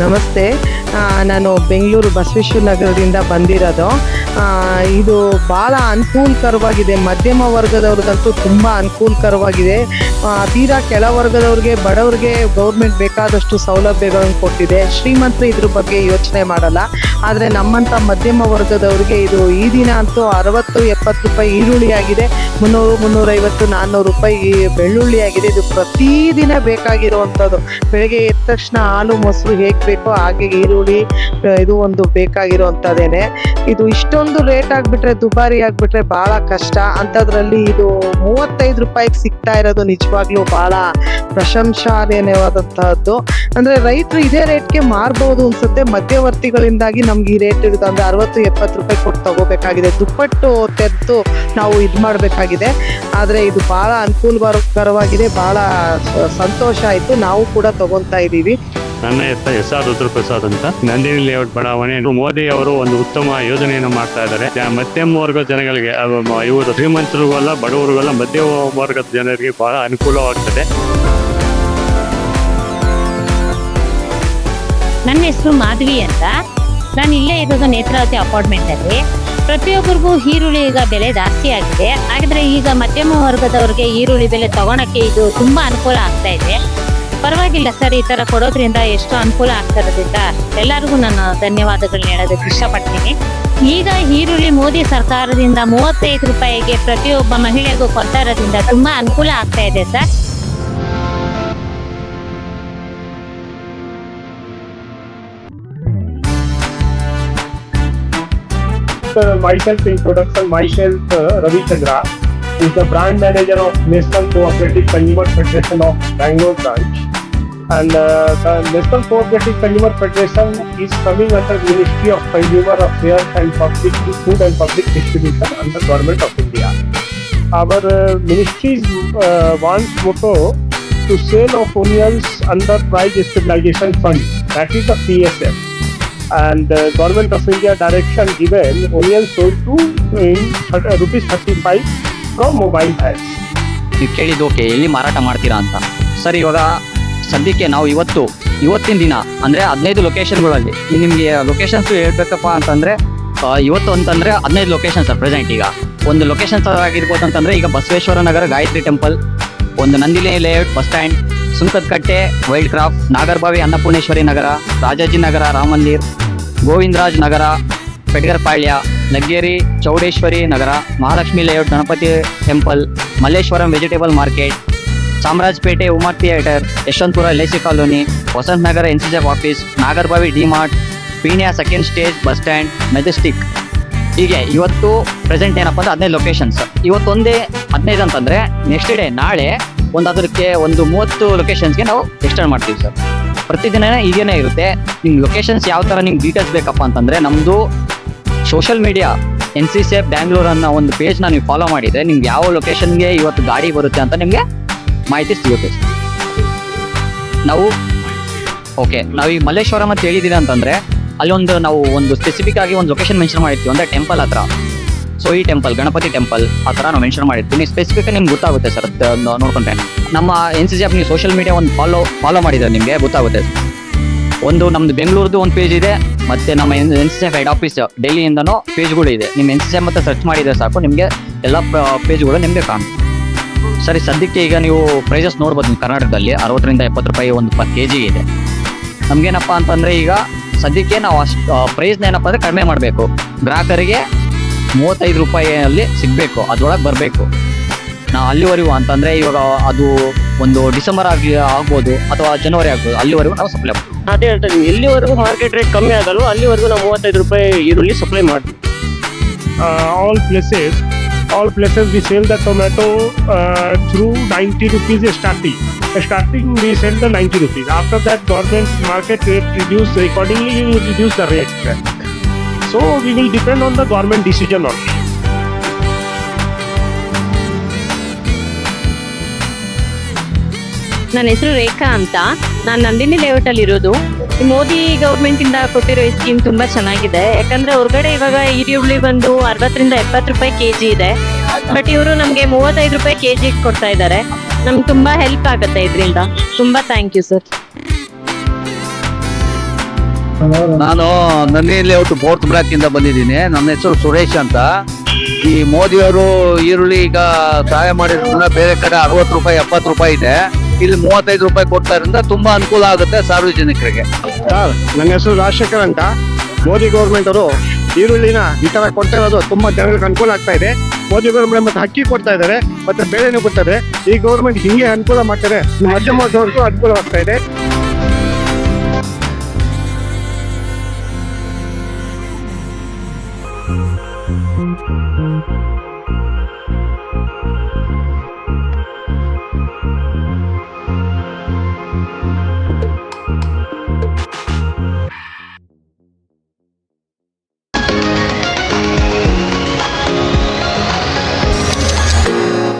ನಮಸ್ತೆ. ನಾನು ಬೆಂಗಳೂರು ಬಸವೇಶ್ವರ ನಗರದಿಂದ ಬಂದಿರೋದು. ಇದು ಭಾಳ ಅನುಕೂಲಕರವಾಗಿದೆ. ಮಧ್ಯಮ ವರ್ಗದವ್ರಿಗಂತೂ ತುಂಬ ಅನುಕೂಲಕರವಾಗಿದೆ. ತೀರಾ ಕೆಳ ವರ್ಗದವ್ರಿಗೆ, ಬಡವ್ರಿಗೆ ಗೌರ್ಮೆಂಟ್ ಬೇಕಾದಷ್ಟು ಸೌಲಭ್ಯಗಳನ್ನು ಕೊಟ್ಟಿದೆ. ಶ್ರೀಮಂತರು ಇದ್ರ ಬಗ್ಗೆ ಯೋಚನೆ ಮಾಡಲ್ಲ. ಆದರೆ ನಮ್ಮಂಥ ಮಧ್ಯಮ ವರ್ಗದವ್ರಿಗೆ ಇದು ಈ ದಿನ ಅಂತೂ 60-70 ರೂಪಾಯಿ ಈರುಳ್ಳಿ ಆಗಿದೆ. 300-350-400 ರೂಪಾಯಿ ಬೆಳ್ಳುಳ್ಳಿ ಆಗಿದೆ. ಇದು ಪ್ರತಿದಿನ ಬೇಕಾಗಿರುವಂಥದ್ದು. ಬೆಳಗ್ಗೆ ಎದ್ದ ತಕ್ಷಣ ಹಾಲು ಮೊಸರು ಹೇಗೆ ಬೇಕೋ ಹಾಗೆ ಈರುಳ್ಳಿ ಇದು ಒಂದು ಬೇಕಾಗಿರುವಂಥದ್ದೇನೆ. ಇದು ಇಷ್ಟೊಂದು ರೇಟ್ ಆಗಿಬಿಟ್ರೆ, ದುಬಾರಿ ಆಗಿಬಿಟ್ರೆ ಭಾಳ ಕಷ್ಟ. ಅಂಥದ್ರಲ್ಲಿ ಇದು 35 ರೂಪಾಯಿಗೆ ಸಿಗ್ತಾ ಇರೋದು ನಿಜವಾಗ್ಲೂ ಭಾಳ ಪ್ರಶಂಸನೀಯವಾದಂತಹದ್ದು. ಅಂದರೆ ರೈತರು ಇದೇ ರೇಟ್ಗೆ ಮಾರ್ಬೋದು ಅನ್ಸುತ್ತೆ. ಮಧ್ಯವರ್ತಿಗಳಿಂದಾಗಿ ನಮ್ಗೆ ಈ ರೇಟ್ ಇರುತ್ತೆ. ಅಂದರೆ 60-70 ರೂಪಾಯಿ ಕೊಟ್ಟು ತಗೋಬೇಕಾಗಿದೆ. ದುಪ್ಪಟ್ಟು ತೆರೆದು ನಾವು ಇದು ಮಾಡಬೇಕಾಗಿದೆ. ಆದರೆ ಇದು ಭಾಳ ಅನುಕೂಲಕರವಾಗಿದೆ. ಭಾಳ ಸಂತೋಷ ಆಯಿತು. ನಾವು ಕೂಡ ತಗೊತಾ ಇದ್ದೀವಿ. ನನ್ನ ಹೆಸರು SR ರುದ್ರಪ್ರಸಾದ್ ಅಂತ. ನಂದಿನಿ ಲೇಔಟ್ ಬಡಾವಣೆ. ಮೋದಿ ಅವರು ಒಂದು ಉತ್ತಮ ಯೋಜನೆಯನ್ನು ಮಾಡ್ತಾ ಇದ್ದಾರೆ. ಮಧ್ಯಮ ವರ್ಗದ ಜನಗಳಿಗೆ, ಇವರು ಶ್ರೀಮಂತರಿಗಲ್ಲ, ಬಡವರಿಗಲ್ಲ, ಮಧ್ಯಮ ವರ್ಗದ ಜನರಿಗೆ ಬಹಳ ಅನುಕೂಲವಾಗ್ತದೆ. ನನ್ನ ಹೆಸರು ಮಾಧವಿ ಅಂತ. ನಾನು ಇಲ್ಲೇ ಇರೋದು ನೇತ್ರಾವತಿ ಅಪಾರ್ಟ್ಮೆಂಟ್ ಅಲ್ಲಿ. ಪ್ರತಿಯೊಬ್ಬರಿಗೂ ಈರುಳ್ಳಿ ಈಗ ಬೆಲೆ ಜಾಸ್ತಿ ಆಗಿದೆ. ಹಾಗಾದ್ರೆ ಈಗ ಮಧ್ಯಮ ವರ್ಗದವ್ರಿಗೆ ಈರುಳ್ಳಿ ಬೆಲೆ ತಗೊಳಕ್ಕೆ ಇದು ತುಂಬಾ ಅನುಕೂಲ ಆಗ್ತಾ ಇದೆ. ಪರವಾಗಿಲ್ಲ ಸರ್, ಈ ತರ ಕೊಡೋದ್ರಿಂದ ಎಷ್ಟು ಅನುಕೂಲ ಆಗ್ತಾ ಇರೋದ್ರಿಂದ ಎಲ್ಲರಿಗೂ ನಾನು ಧನ್ಯವಾದಗಳನ್ನ ಹೇಳೋದಕ್ಕೆ ಇಷ್ಟಪಡ್ತೀನಿ. ಈಗ ಈರುಳ್ಳಿ ಮೋದಿ ಸರ್ಕಾರದಿಂದ 35 ರೂಪಾಯಿಗೆ ಪ್ರತಿಯೊಬ್ಬ ಮಹಿಳೆಗೂ ಕೊಡ್ತಾ ಇರೋದ್ರಿಂದ ತುಂಬಾ ಅನುಕೂಲ ಆಗ್ತಾ ಇದೆ sir. Myself introduction. Myself Ravi Chandra is the brand manager of National Cooperative Consumer Federation of Bangalore branch, and the National Cooperative Consumer Federation is coming under Ministry of Consumer Affairs and Public Food and Public Distribution under Government of India. Our ministry's wants motto to sale of onions under Price Stabilization Fund, that is the PSF. And Government of India direction given, onions sold to rupees 35 from mobile apps. ನೀವು ಕೇಳಿದ್ದು okay, ಎಲ್ಲಿ ಮಾರಾಟ ಮಾಡ್ತೀರಾ ಅಂತ. Sir, ಇವಾಗ ಸದ್ಯಕ್ಕೆ ನಾವು ಇವತ್ತಿನ ದಿನ ಅಂದರೆ 15 ಲೊಕೇಶನ್ಗಳಲ್ಲಿ ನಿಮಗೆ ಲೊಕೇಶನ್ಸ್ ಹೇಳ್ಬೇಕಪ್ಪ ಅಂತಂದರೆ, ಇವತ್ತು ಅಂತಂದರೆ 15 ಲೊಕೇಶನ್ ಸರ್ ಪ್ರೆಸೆಂಟ್. ಈಗ ಒಂದು ಲೊಕೇಶನ್ಸ್ ಆಗಿರ್ಬೋದು ಅಂತಂದರೆ, ಈಗ ಬಸವೇಶ್ವರ ನಗರ ಗಾಯತ್ರಿ ಟೆಂಪಲ್, ಒಂದು Nandini layout bus stand, Sunkadakatte wild craft, Nagarabhavi Annapoorneshwari Nagar, Rajajinagar Rama Mandir, Govindaraj Nagar, Pedgarpalya, Laggere Chowdeshwari Nagar, Mahalakshmi layout Ganapathi temple, Malleshwaram vegetable market, Chamarajpet Uma theatre, Yeshwanthpur LIC colony, Vasanth Nagar NCCF office, Nagarabhavi DMart, Peenya second stage bus stand, Majestic. ಹೀಗೆ ಇವತ್ತು ಪ್ರೆಸೆಂಟ್ ಏನಪ್ಪ ಅಂದರೆ 15 ಲೊಕೇಶನ್ಸ್. ಇವತ್ತೊಂದೇ 15 ಅಂತಂದರೆ ನೆಕ್ಸ್ಟ್ ಡೇ ನಾಳೆ ಅದಕ್ಕೆ ಒಂದು 30 ಲೊಕೇಶನ್ಸ್ಗೆ ನಾವು ಎಕ್ಸ್ಟೆಂಡ್ ಮಾಡ್ತೀವಿ ಸರ್. ಪ್ರತಿದಿನ ಹೀಗೇನೇ ಇರುತ್ತೆ. ನಿಮ್ಗೆ ಲೊಕೇಶನ್ಸ್ ಯಾವ ಥರ ನಿಮ್ಗೆ ಡೀಟೇಲ್ಸ್ ಬೇಕಪ್ಪ ಅಂತಂದರೆ, ನಮ್ಮದು ಸೋಷಲ್ ಮೀಡಿಯಾ NCCF ಬ್ಯಾಂಗ್ಳೂರ್ ಅನ್ನೋ ಒಂದು ಪೇಜ್ನ ನೀವು ಫಾಲೋ ಮಾಡಿದರೆ ನಿಮ್ಗೆ ಯಾವ ಲೊಕೇಶನ್ಗೆ ಇವತ್ತು ಗಾಡಿ ಬರುತ್ತೆ ಅಂತ ನಿಮಗೆ ಮಾಹಿತಿ ಸಿಗುತ್ತೆ ಸರ್. ನಾವು ಈ ಮಲ್ಲೇಶ್ವರಂ ಅಂತ ಹೇಳಿದ್ದೀವಿ ಅಂತಂದರೆ, ಅಲ್ಲೊಂದು ನಾವು ಒಂದು ಸ್ಪೆಸಿಫಿಕ್ ಆಗಿ ಒಂದು ಲೊಕೇಶನ್ ಮೆನ್ಷನ್ ಮಾಡಿರ್ತೀವಿ, ಅಂದರೆ ಟೆಂಪಲ್ ಹತ್ರ. ಸೊ ಈ ಟೆಂಪಲ್ ಗಣಪತಿ ಟೆಂಪಲ್ ಆ ಥರ ನಾವು ಮೆನ್ಷನ್ ಮಾಡಿರ್ತೀವಿ. ಸ್ಪೆಸಿಫಿಕ್ ನಿಮ್ಗೆ ಗೊತ್ತಾಗುತ್ತೆ ಸರ್. ನೋಡ್ಕೊಂಡ್ರೆ ನಮ್ಮ NCCF ನೀವು ಸೋಷಲ್ ಮೀಡಿಯಾ ಒಂದು ಫಾಲೋ ಮಾಡಿದರೆ ನಿಮಗೆ ಗೊತ್ತಾಗುತ್ತೆ. ಒಂದು ನಮ್ಮದು ಬೆಂಗಳೂರದು ಒಂದು ಪೇಜ್ ಇದೆ, ಮತ್ತು ನಮ್ಮ NCCF ಹೆಡ್ ಆಫೀಸ್ ಡೆಲ್ಲಿಯಿಂದನೂ ಪೇಜ್ಗಳು ಇದೆ. ನಿಮ್ಮ NCCF ಮತ್ತು ಸರ್ಚ್ ಮಾಡಿದರೆ ಸಾಕು, ನಿಮಗೆ ಎಲ್ಲ ಪೇಜ್ಗಳು ನಿಮಗೆ ಕಾಣುತ್ತೆ. ಸರಿ, ಸದ್ಯಕ್ಕೆ ಈಗ ನೀವು ಪ್ರೈಸಸ್ ನೋಡ್ಬೋದು. ಕರ್ನಾಟಕದಲ್ಲಿ 60-70 ರೂಪಾಯಿ ಒಂದು per kg ಇದೆ. ನಮಗೇನಪ್ಪ ಅಂತಂದರೆ, ಈಗ ಸದ್ಯಕ್ಕೆ ನಾವು ಅಷ್ಟು ಪ್ರೈಸ್ನ ಏನಪ್ಪ ಅಂದರೆ ಕಡಿಮೆ ಮಾಡಬೇಕು. ಗ್ರಾಹಕರಿಗೆ 35 ರೂಪಾಯಿಯಲ್ಲಿ ಸಿಗಬೇಕು, ಅದರೊಳಗೆ ಬರಬೇಕು. ನಾವು ಅಲ್ಲಿವರೆಗೂ ಅಂತಂದರೆ, ಇವಾಗ ಅದು ಒಂದು ಡಿಸೆಂಬರ್ ಆಗ್ಬೋದು ಅಥವಾ ಜನವರಿ ಆಗ್ಬೋದು, ಅಲ್ಲಿವರೆಗೂ ನಾವು ಸಪ್ಲೈ ಮಾಡ್ತೀವಿ. ಅದೇ ಹೇಳ್ತಾ ಇದ್ದೀವಿ, ಎಲ್ಲಿವರೆಗೂ ಮಾರ್ಕೆಟ್ ರೇಟ್ ಕಮ್ಮಿ ಆಗಲ್ವೋ ಅಲ್ಲಿವರೆಗೂ ನಾವು 35 ರೂಪಾಯಿ ಈರುಳ್ಳಿ ಸಪ್ಲೈ ಮಾಡ್ತೀವಿ. All places we sell the tomato through 90 rupees starting. Starting we sell the 90 rupees. After that, government market rate reduce, accordingly we will reduce the rate. So we will depend on the government decision only. ನನ್ನ ಹೆಸರು ರೇಖಾ ಅಂತ. ನಾನು Nandini layout ಅಲ್ಲಿ ಇರೋದು. ಈ Modi government ಇಂದ ಕೊಟ್ಟಿರೋ ಈ ಸ್ಕೀಮ್ ತುಂಬಾ ಚೆನ್ನಾಗಿದೆ. ಯಾಕಂದ್ರೆ ಹೊರಗಡೆ ಇವಾಗ ಈರುಳ್ಳಿ ಬಂದು 60-70 ರೂಪಾಯಿ kg ಇದೆ. ಬಟ್ ಇವರು ನಮ್ಗೆ 35 ರೂಪಾಯಿ kg ಕೊಡ್ತಾ ಇದ್ದಾರೆ. ನಮ್ಗೆ ತುಂಬಾ ಹೆಲ್ಪ್ ಆಗುತ್ತೆ ಇದರಿಂದ. ತುಂಬಾ ಥ್ಯಾಂಕ್ ಯು ಸರ್. ನಾನು ನಂದಿಯಲ್ಲಿ ಅವತ್ತು 4th ಬ್ಲಾಕ್ ಇಂದ ಬಂದಿದ್ದೀನಿ. ನನ್ನ ಹೆಸರು ಸುರೇಶ್ ಅಂತ. ಈ ಮೋದಿಯವರು ಈರುಳ್ಳಿ ಈಗ ಸಹಾಯ ಮಾಡಿರೋದ್ರಿಂದ ಬೇರೆ ಕಡೆ 60 ರೂಪಾಯಿ 70 ರೂಪಾಯಿ ಇದೆ, ಇಲ್ಲಿ 35 ರೂಪಾಯಿ ಕೊಡ್ತಾರಿಂದ ತುಂಬಾ ಅನುಕೂಲ ಆಗುತ್ತೆ ಸಾರ್ವಜನಿಕರಿಗೆ. ಸರ್, ನನ್ನ ಹೆಸರು ರಾಜಶೇಖರ್ ಅಂತ. ಮೋದಿ ಗೌರ್ಮೆಂಟ್ ಅವರು ಈರುಳ್ಳಿನ ಈ ತರ ಕೊಡ್ತಾ ಇರೋದು ತುಂಬಾ ಜನರಿಗೆ ಅನುಕೂಲ ಆಗ್ತಾ ಇದೆ. ಮೋದಿ ಗೌರ್ಮೆಂಟ್ ಮತ್ತೆ ಅಕ್ಕಿ ಕೊಡ್ತಾ ಇದ್ದಾರೆ, ಮತ್ತೆ ಬೇಳೆನೂ ಕೊಡ್ತಾರೆ. ಈ ಗೌರ್ಮೆಂಟ್ ಹಿಂಗೆ ಅನುಕೂಲ ಮಾಡ್ತಾರೆ, ಮಧ್ಯಮ ವರ್ಗದವ್ರಿಗೂ ಅನುಕೂಲವಾಗ್ತಾ ಇದೆ.